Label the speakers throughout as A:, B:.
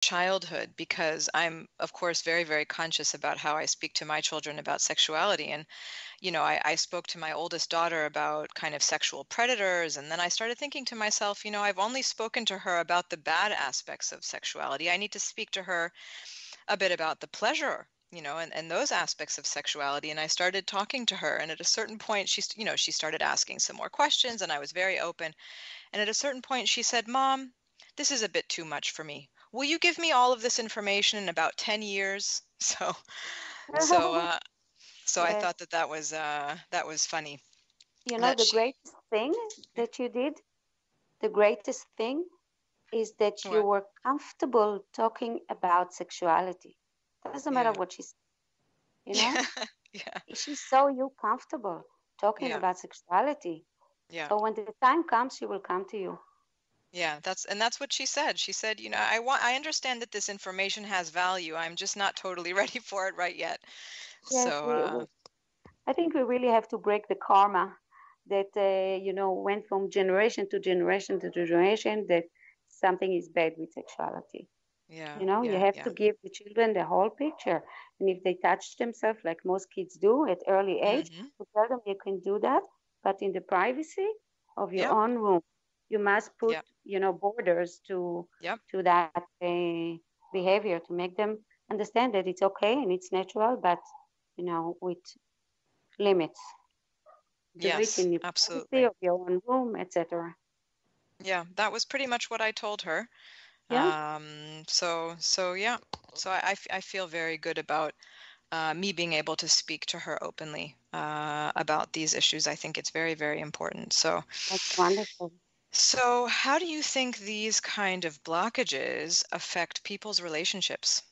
A: childhood, because I'm, of course, very, very conscious about how I speak to my children about sexuality. And, I spoke to my oldest daughter about kind of sexual predators. And then I started thinking to myself, I've only spoken to her about the bad aspects of sexuality. I need to speak to her a bit about the pleasure, and those aspects of sexuality. And I started talking to her. And at a certain point, she started asking some more questions, and I was very open. And at a certain point, she said, "Mom, this is a bit too much for me. Will you give me all of this information in about 10 years?" So, uh, so I
B: Yes.
A: thought that was funny.
B: The
A: That she,
B: greatest thing that you did, the greatest thing is that you
A: what?
B: were comfortable talking about sexuality. Doesn't matter
A: Yeah,
B: what she said, you know?
A: yeah, yeah,
B: She saw you comfortable talking
A: yeah,
B: about sexuality.
A: yeah.
B: So when the time comes, she will come to you.
A: Yeah, that's what she said. She said, I understand that this information has value. I'm just not totally ready for it right yet.
B: Yes,
A: So,
B: I think we really have to break the karma that, went from generation to generation to generation that something is bad with sexuality.
A: yeah,
B: You
A: yeah,
B: have
A: yeah.
B: to give the children the whole picture. And if they touch themselves, like most kids do at early age,
A: Mm-hmm.
B: to tell them you can do that, but in the privacy of your
A: Yep,
B: own room. You must put,
A: yep,
B: borders
A: yep.
B: to that behavior to make them understand that it's okay and it's natural, but with limits. Do it
A: Yes,
B: in the privacy
A: absolutely.
B: of your own room, etc.
A: Yeah, that was pretty much what I told her.
B: Yeah.
A: So yeah. So I feel very good about me being able to speak to her openly about these issues. I think it's very, very important. So,
B: That's wonderful.
A: so how do you think these kind of blockages affect people's relationships?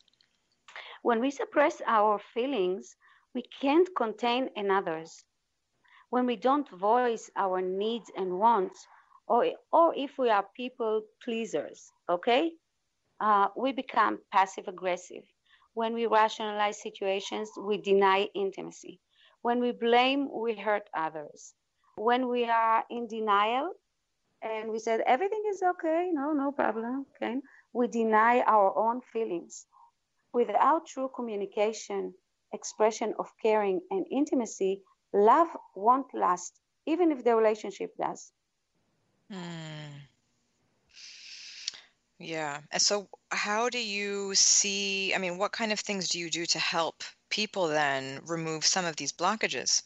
B: When we suppress our feelings, we can't contain another's. When we don't voice our needs and wants, or if we are people pleasers, okay, we become passive aggressive. When we rationalize situations, we deny intimacy. When we blame, we hurt others. When we are in denial and we said everything is okay, no problem, okay, we deny our own feelings. Without true communication, expression of caring, and intimacy, love won't last, even if the relationship does.
A: Hmm. Yeah. And so how do you see, I mean, what kind of things do you do to help people then remove some of these blockages?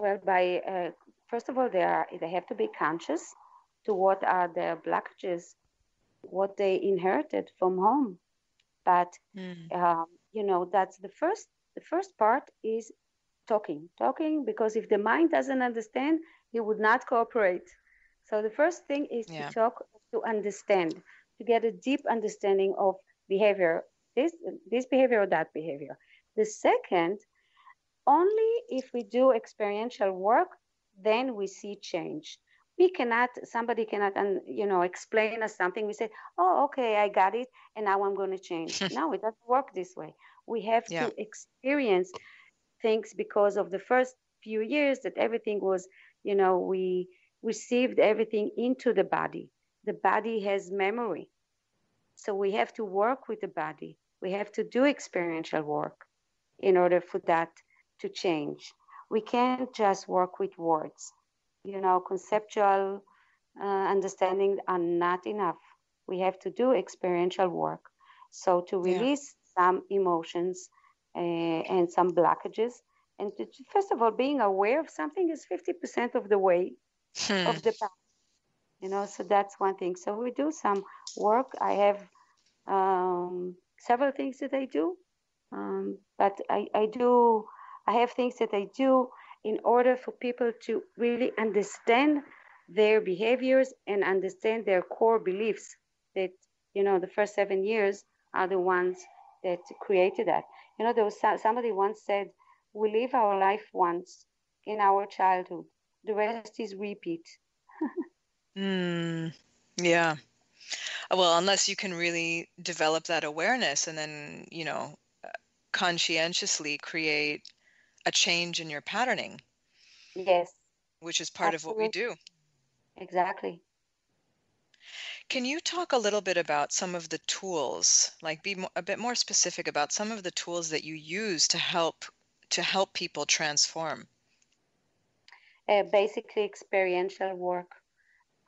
B: Well, by first of all, they have to be conscious to what are their blockages, what they inherited from home. But
A: Hmm.
B: that's the first part is talking, because if the mind doesn't understand, he would not cooperate. So the first thing is to
A: Yeah.
B: talk, to understand, to get a deep understanding of behavior, this this behavior or that behavior. The second, only if we do experiential work, then we see change. Somebody cannot explain us something. We say, oh, okay, I got it, and now I'm going to change. No, it doesn't work this way. We have
A: Yeah.
B: to experience things, because of the first few years that everything was, we received everything into the body. The body has memory. So we have to work with the body. We have to do experiential work in order for that to change. We can't just work with words. Conceptual understanding are not enough. We have to do experiential work. So to
A: Yeah.
B: release some emotions and some blockages, and first of all, being aware of something is 50% of the way
A: Hmm.
B: of the path. So that's one thing. So we do some work. I have several things that I do, but I have things that I do in order for people to really understand their behaviors and understand their core beliefs that, the first 7 years are the ones that created that. There was somebody once said, we live our life once in our childhood. The rest is repeat.
A: Hmm. Yeah. Well, unless you can really develop that awareness and then, conscientiously create a change in your patterning,
B: Yes,
A: which is part of what we
B: absolutely.
A: do.
B: Exactly.
A: Can you talk a little bit about some of the tools, like a bit more specific about some of the tools that you use to help people transform?
B: Basically, experiential work.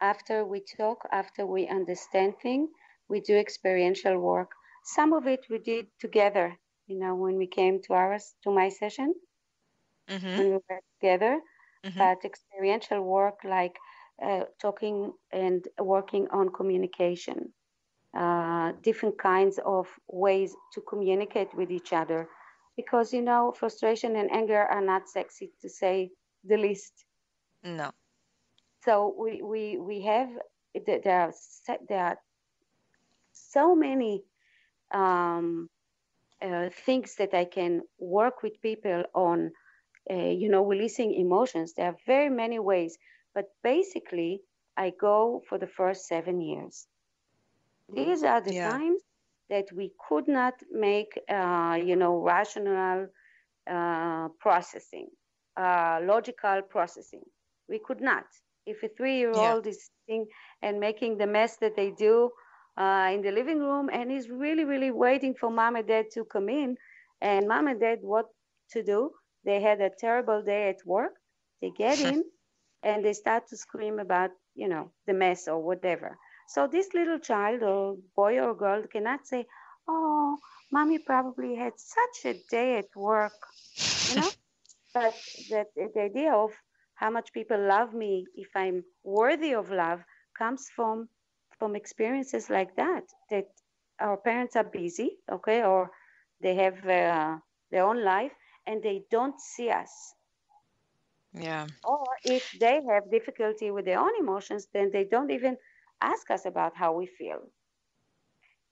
B: After we talk, after we understand things, we do experiential work. Some of it we did together, when we came to my session,
A: Mm-hmm.
B: when we were together.
A: Mm-hmm.
B: But experiential work, like talking and working on communication, different kinds of ways to communicate with each other. Because, frustration and anger are not sexy, to say the least.
A: No.
B: So we have, there are so many um, things that I can work with people on, releasing emotions. There are very many ways, but basically, I go for the first 7 years. These are the
A: Yeah.
B: times that we could not make, rational processing, logical processing. We could not. If a 3-year-old
A: Yeah.
B: is sitting and making the mess that they do in the living room and is really, really waiting for mom and dad to come in, and mom and dad, what to do? They had a terrible day at work. They get in and they start to scream about, the mess or whatever. So this little child or boy or girl cannot say, "Oh, mommy probably had such a day at work," you know but that the idea of how much people love me, if I'm worthy of love, comes from experiences like that our parents are busy, okay, or they have their own life and they don't see us.
A: Yeah.
B: Or if they have difficulty with their own emotions, then they don't even ask us about how we feel.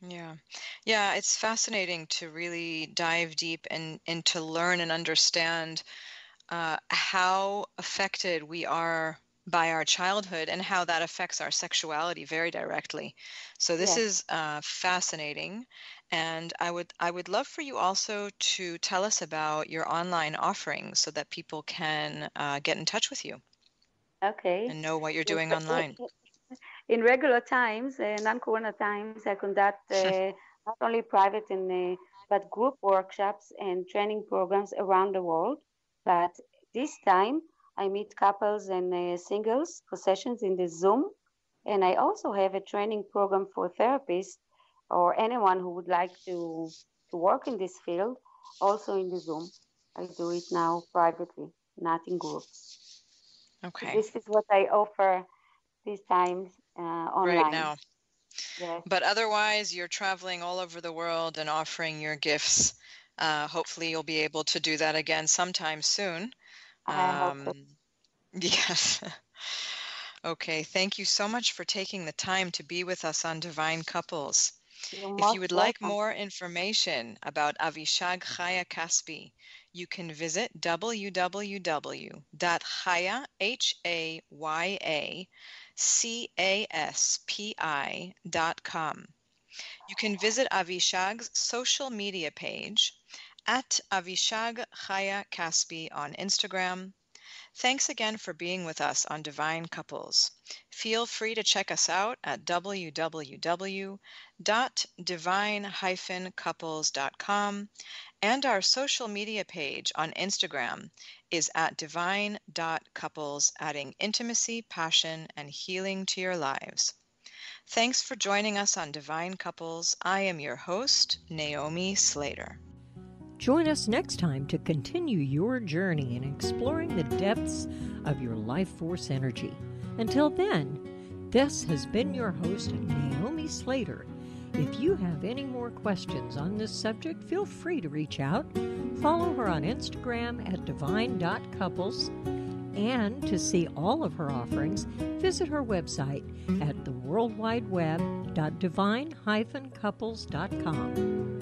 A: Yeah. Yeah, it's fascinating to really dive deep and to learn and understand how affected we are by our childhood and how that affects our sexuality very directly. So this
B: Yes.
A: is fascinating, and I would love for you also to tell us about your online offerings so that people can get in touch with you
B: Okay.
A: and know what you're
B: In,
A: doing online.
B: in regular times, non-corona times, I conduct not only private but group workshops and training programs around the world. But this time, I meet couples and singles for sessions in the Zoom, and I also have a training program for therapists or anyone who would like to work in this field, also in the Zoom. I do it now privately, not in groups. So
A: Okay,
B: this is what I offer these times
A: right
B: online.
A: now.
B: Yes,
A: But otherwise, you're traveling all over the world and offering your gifts. Hopefully, you'll be able to do that again sometime soon.
B: I hope so.
A: Um, yes. Okay, thank you so much for taking the time to be with us on Divine Couples.
B: You're
A: If you
B: most
A: would like
B: welcome.
A: more information about AVISHAG HAYA CASPI, you can visit www.hayacaspi.com. You can visit Avishag's social media page at Avishag Chaya Caspi on Instagram. Thanks again for being with us on Divine Couples. Feel free to check us out at www.divine-couples.com, and our social media page on Instagram is at divine.couples, adding intimacy, passion, and healing to your lives. Thanks for joining us on Divine Couples. I am your host, Naomi Slater.
C: Join us next time to continue your journey in exploring the depths of your life force energy. Until then, this has been your host, Naomi Slater. If you have any more questions on this subject, feel free to reach out. Follow her on Instagram at divine.couples. And to see all of her offerings, visit her website at theworldwideweb.divine-couples.com.